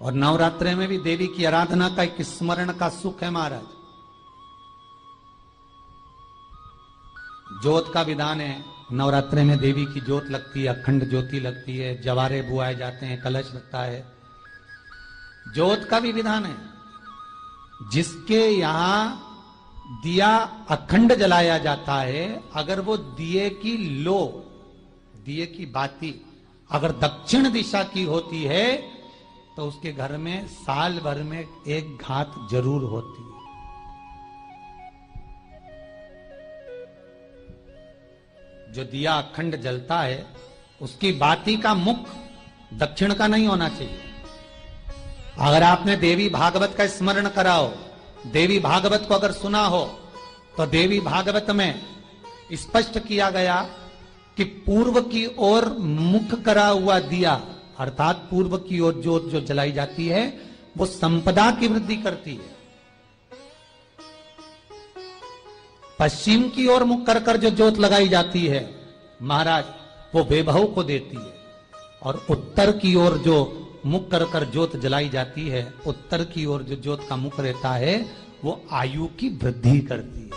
और नवरात्रे में भी देवी की आराधना का एक स्मरण का सुख है महाराज। ज्योत का विधान है, नवरात्रे में देवी की ज्योत लगती है, अखंड ज्योति लगती है, जवारे बुआए जाते हैं, कलश लगता है। ज्योत का भी विधान है। जिसके यहां दिया अखंड जलाया जाता है, अगर वो दिए की लो, दिए की बाती अगर दक्षिण दिशा की होती है तो उसके घर में साल भर में एक घात जरूर होती है। जो दिया अखंड जलता है उसकी बाती का मुख दक्षिण का नहीं होना चाहिए। अगर आपने देवी भागवत का स्मरण करा हो, देवी भागवत को अगर सुना हो, तो देवी भागवत में स्पष्ट किया गया कि पूर्व की ओर मुख करा हुआ दिया, अर्थात पूर्व की ओर ज्योत जो जलाई जाती है वो संपदा की वृद्धि करती है। पश्चिम की ओर मुख कर कर जो ज्योत लगाई जाती है महाराज, वो वैभव को देती है। और उत्तर की ओर जो मुख कर कर ज्योत जलाई जाती है, उत्तर की ओर जो ज्योत का मुख रहता है वो आयु की वृद्धि करती है,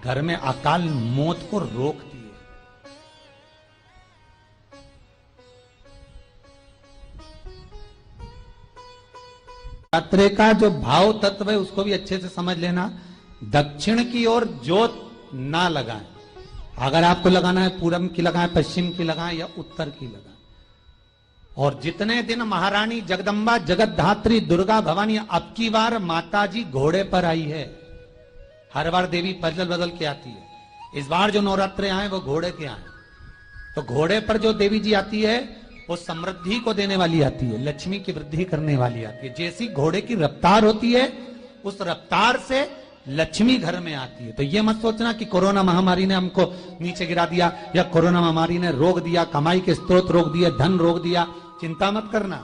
घर में अकाल मौत को रोकती है। नवरात्रे का जो भाव तत्व है उसको भी अच्छे से समझ लेना। दक्षिण की ओर ज्योत ना लगाएं। अगर आपको लगाना है पूरब की लगाएं, पश्चिम की लगाएं या उत्तर की लगाएं। और जितने दिन महारानी जगदम्बा जगतधात्री दुर्गा भवानी, अब की बार माताजी घोड़े पर आई है। हर बार देवी बदल बदल के आती है, इस बार जो नवरात्रे आए वो घोड़े के आए। तो घोड़े पर जो देवी जी आती है वो समृद्धि को देने वाली आती है, लक्ष्मी की वृद्धि करने वाली आती है। जैसी घोड़े की रफ्तार होती है उस रफ्तार से लक्ष्मी घर में आती है। तो ये मत सोचना कि कोरोना महामारी ने हमको नीचे गिरा दिया या कोरोना महामारी ने रोक दिया, कमाई के स्रोत रोक दिए, धन रोक दिया। चिंता मत करना।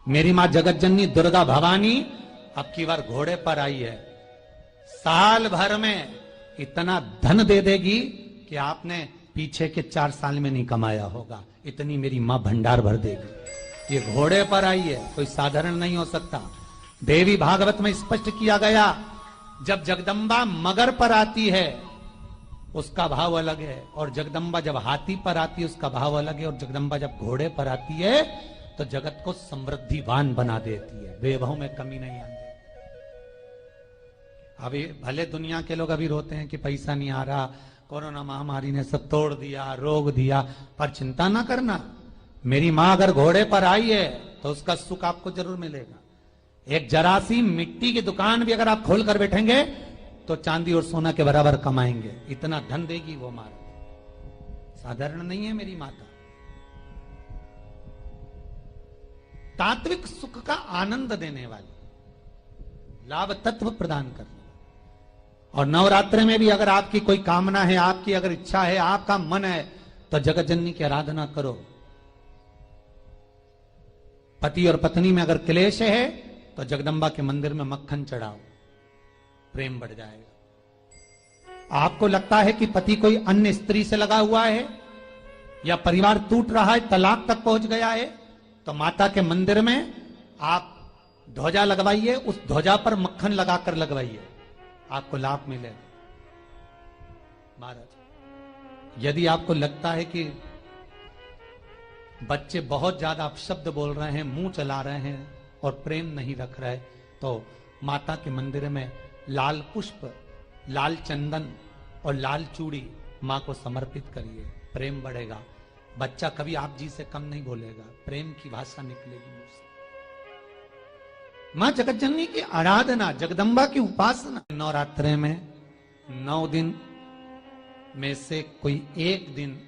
मेरी मां जगत जननी दुर्गा भवानी अब की बार घोड़े पर आई है। साल भर में इतना धन दे देगी कि आपने पीछे के 4 साल में नहीं कमाया होगा, इतनी मेरी मां भंडार भर देगी। ये घोड़े पर आई है, कोई साधारण नहीं हो सकता। देवी भागवत में स्पष्ट किया गया, जब जगदम्बा मगर पर आती है उसका भाव अलग है, और जगदम्बा जब हाथी पर आती है उसका भाव अलग है, और जगदम्बा जब घोड़े पर आती है तो जगत को समृद्धिवान बना देती है, वैभव में कमी नहीं आती। अभी भले दुनिया के लोग अभी रोते हैं कि पैसा नहीं आ रहा, कोरोना महामारी ने सब तोड़ दिया, रोक दिया, पर चिंता ना करना। मेरी मां अगर घोड़े पर आई है तो उसका सुख आपको जरूर मिलेगा। एक जरा सी मिट्टी की दुकान भी अगर आप खोल कर बैठेंगे तो चांदी और सोना के बराबर कमाएंगे, इतना धन देगी वो मां। साधारण नहीं है मेरी माता। तात्विक सुख का आनंद देने वाली, लाभ तत्व प्रदान करने। और नवरात्रि में भी अगर आपकी कोई कामना है, आपकी अगर इच्छा है, आपका मन है, तो जगत जननी की आराधना करो। पति और पत्नी में अगर क्लेश है तो जगदम्बा के मंदिर में मक्खन चढ़ाओ, प्रेम बढ़ जाएगा। आपको लगता है कि पति कोई अन्य स्त्री से लगा हुआ है या परिवार टूट रहा है, तलाक तक पहुंच गया है, तो माता के मंदिर में आप ध्वजा लगवाइए, उस ध्वजा पर मक्खन लगाकर लगवाइए, आपको लाभ मिलेगा। महाराज, यदि आपको लगता है कि बच्चे बहुत ज्यादा अपशब्द बोल रहे हैं, मुंह चला रहे हैं और प्रेम नहीं रख रहे, तो माता के मंदिर में लाल पुष्प, लाल चंदन और लाल चूड़ी मां को समर्पित करिए, प्रेम बढ़ेगा। बच्चा कभी आप जी से कम नहीं बोलेगा, प्रेम की भाषा निकलेगी मुंह से। मां जगत जननी की आराधना, जगदम्बा की उपासना। नवरात्रे में 9 दिन में से कोई एक दिन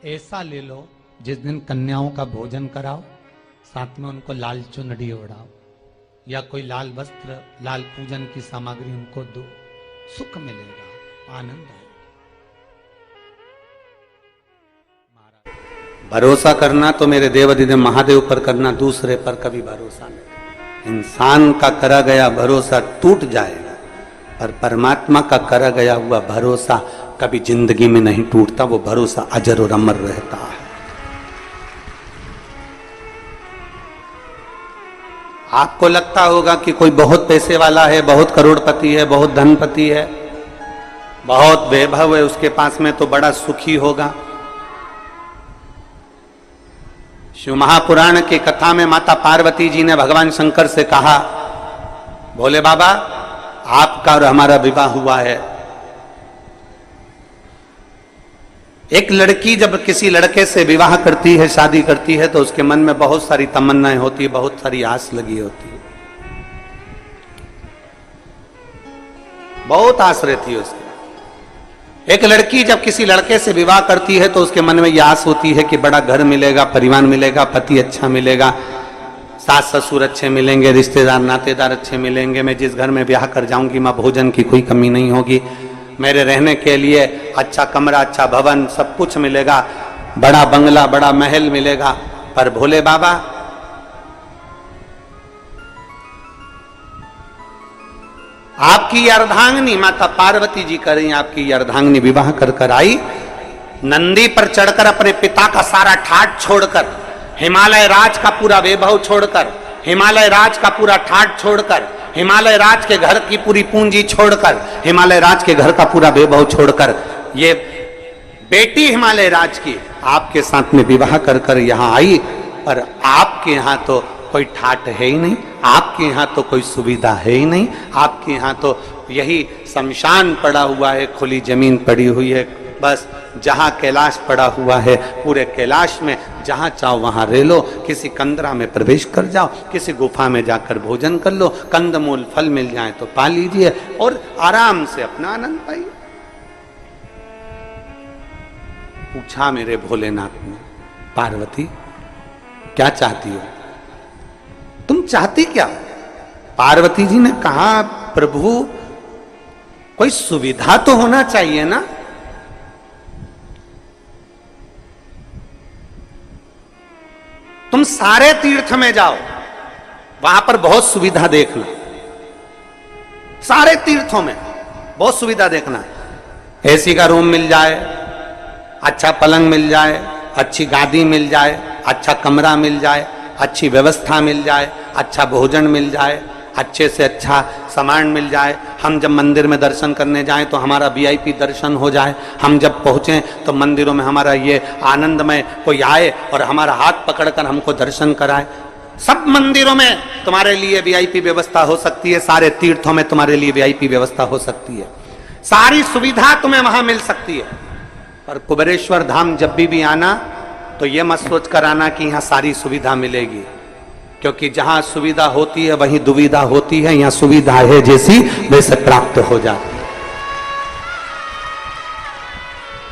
ऐसा ले लो जिस दिन कन्याओं का भोजन कराओ, साथ में उनको लाल चुनरी ओढ़ाओ या कोई लाल वस्त्र, लाल पूजन की सामग्री उनको दो, सुख मिलेगा, आनंद आएगा। भरोसा करना तो मेरे देवाधिदेव महादेव पर करना, दूसरे पर कभी भरोसा नहीं। इंसान का करा गया भरोसा टूट जाएगा, पर परमात्मा का करा गया हुआ भरोसा कभी जिंदगी में नहीं टूटता, वो भरोसा अजर और अमर रहता है। आपको लगता होगा कि कोई बहुत पैसे वाला है, बहुत करोड़पति है, बहुत धनपति है, बहुत वैभव है उसके पास में, तो बड़ा सुखी होगा। शिव महापुराण की कथा में माता पार्वती जी ने भगवान शंकर से कहा, भोले बाबा आपका और हमारा विवाह हुआ है। एक लड़की जब किसी लड़के से विवाह करती है, शादी करती है, तो उसके मन में बहुत सारी तमन्नाएं होती है, बहुत सारी आस लगी होती है, बहुत आस रहती है उसकी। एक लड़की जब किसी लड़के से विवाह करती है तो उसके मन में यह आस होती है कि बड़ा घर मिलेगा, परिवार मिलेगा, पति अच्छा मिलेगा, सास ससुर अच्छे मिलेंगे, रिश्तेदार नातेदार अच्छे मिलेंगे, मैं जिस घर में ब्याह कर जाऊंगी मां भोजन की कोई कमी नहीं होगी, मेरे रहने के लिए अच्छा कमरा, अच्छा भवन, सब कुछ मिलेगा, बड़ा बंगला, बड़ा महल मिलेगा। पर भोले बाबा आपकी अर्धांगिनी माता पार्वती जी करें, आपकी अर्धांगिनी विवाह कर कर आई, नंदी पर चढ़कर अपने पिता का सारा ठाट छोड़कर, हिमालय राज का पूरा वैभव छोड़कर, हिमालय राज का पूरा ठाट छोड़कर, हिमालय राज के घर की पूरी पूंजी छोड़कर, हिमालय राज के घर का पूरा वैभव छोड़कर, ये बेटी हिमालय राज की आपके साथ में विवाह कर कर यहां आई। पर आपके यहां तो कोई ठाट है ही नहीं, आपके यहां तो कोई सुविधा है ही नहीं, आपके यहां तो यही शमशान पड़ा हुआ है, खुली जमीन पड़ी हुई है, बस जहां कैलाश पड़ा हुआ है, पूरे कैलाश में जहां चाहो वहां रह लो, किसी कंदरा में प्रवेश कर जाओ, किसी गुफा में जाकर भोजन कर लो, कंदमूल फल मिल जाए तो पा लीजिए और आराम से अपना आनंद पाइए। पूछा मेरे भोलेनाथ ने, पार्वती क्या चाहती हो, तुम चाहती क्या? पार्वती जी ने कहा, प्रभु कोई सुविधा तो होना चाहिए ना। तुम सारे तीर्थ में जाओ, वहां पर बहुत सुविधा देखना, सारे तीर्थों में बहुत सुविधा देखना, एसी का रूम मिल जाए, अच्छा पलंग मिल जाए, अच्छी गादी मिल जाए, अच्छा कमरा मिल जाए, अच्छी व्यवस्था मिल जाए, अच्छा भोजन मिल जाए, अच्छे से अच्छा सामान मिल जाए, हम जब मंदिर में दर्शन करने जाएं तो हमारा वीआईपी दर्शन हो जाए, हम जब पहुंचें तो मंदिरों में हमारा ये आनंदमय कोई आए और हमारा हाथ पकड़कर हमको दर्शन कराए। सब मंदिरों में तुम्हारे लिए वीआईपी व्यवस्था हो सकती है, सारे तीर्थों में तुम्हारे लिए वीआईपी व्यवस्था हो सकती है, सारी सुविधा तुम्हें वहां मिल सकती है। पर कुबेरेश्वर धाम जब भी आना तो ये मत सोच कर आना कि यहां सारी सुविधा मिलेगी, क्योंकि जहां सुविधा होती है वहीं दुविधा होती है, यहां सुविधा है जैसी वैसे प्राप्त हो जाती है।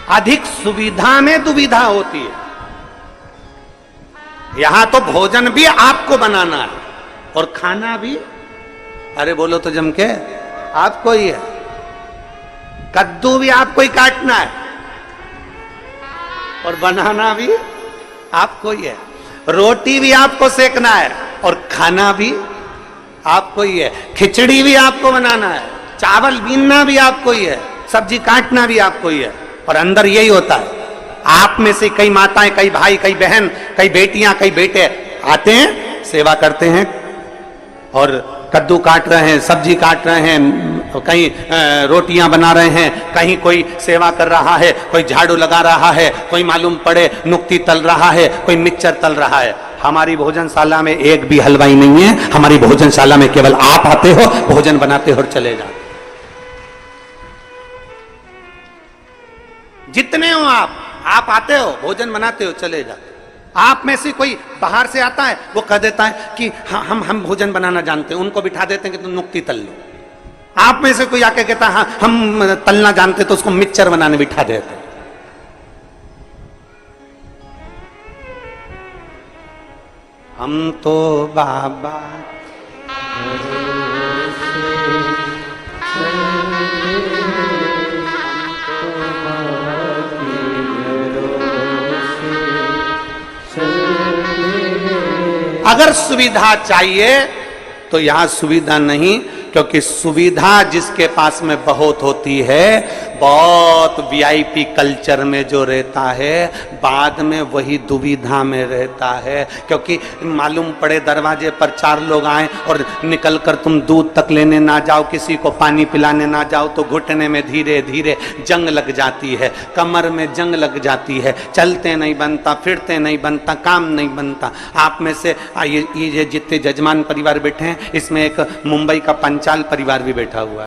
अधिक सुविधा में दुविधा होती है। यहां तो भोजन भी आपको बनाना है और खाना भी, अरे बोलो तो जम के, आपको ही है। कद्दू भी आपको ही काटना है और बनाना भी आपको ही है, रोटी भी आपको सेकना है और खाना भी आपको ही है, खिचड़ी भी आपको बनाना है, चावल बीनना भी आपको ही है, सब्जी काटना भी आपको ही है। और अंदर यही होता है, आप में से कई माताएं, कई भाई, कई बहन, कई बेटियां, कई बेटे आते हैं, सेवा करते हैं और कद्दू काट रहे हैं, सब्जी काट रहे हैं, कहीं रोटियां बना रहे हैं, कहीं कोई सेवा कर रहा है, कोई झाड़ू लगा रहा है, कोई मालूम पड़े नुक्ती तल रहा है, कोई मिक्सचर तल रहा है। हमारी भोजनशाला में एक भी हलवाई नहीं है, हमारी भोजनशाला में केवल आप आते हो, भोजन बनाते हो और चले जाते। जितने हो आप आते हो, भोजन बनाते हो, चले जाते। आप में से कोई बाहर से आता है, वो कह देता है कि हम भोजन बनाना जानते हैं, उनको बिठा देते हैं कि तुम नुक्ती तल लो। आप में से कोई आके कहता है हाँ हम तलना जानते, तो उसको मिक्सचर बनाने बिठा देते। हम तो बाबा अगर सुविधा चाहिए तो यहां सुविधा नहीं, क्योंकि सुविधा जिसके पास में बहुत होती है, बहुत वीआईपी कल्चर में जो रहता है, बाद में वही दुविधा में रहता है। क्योंकि मालूम पड़े दरवाजे पर 4 लोग आए और निकल कर तुम दूध तक लेने ना जाओ, किसी को पानी पिलाने ना जाओ, तो घुटने में धीरे धीरे जंग लग जाती है, कमर में जंग लग जाती है, चलते नहीं बनता, फिरते नहीं बनता, काम नहीं बनता। आप में से ये जितने जजमान परिवार बैठे हैं, इसमें एक मुंबई का पंचाल परिवार भी बैठा हुआ है।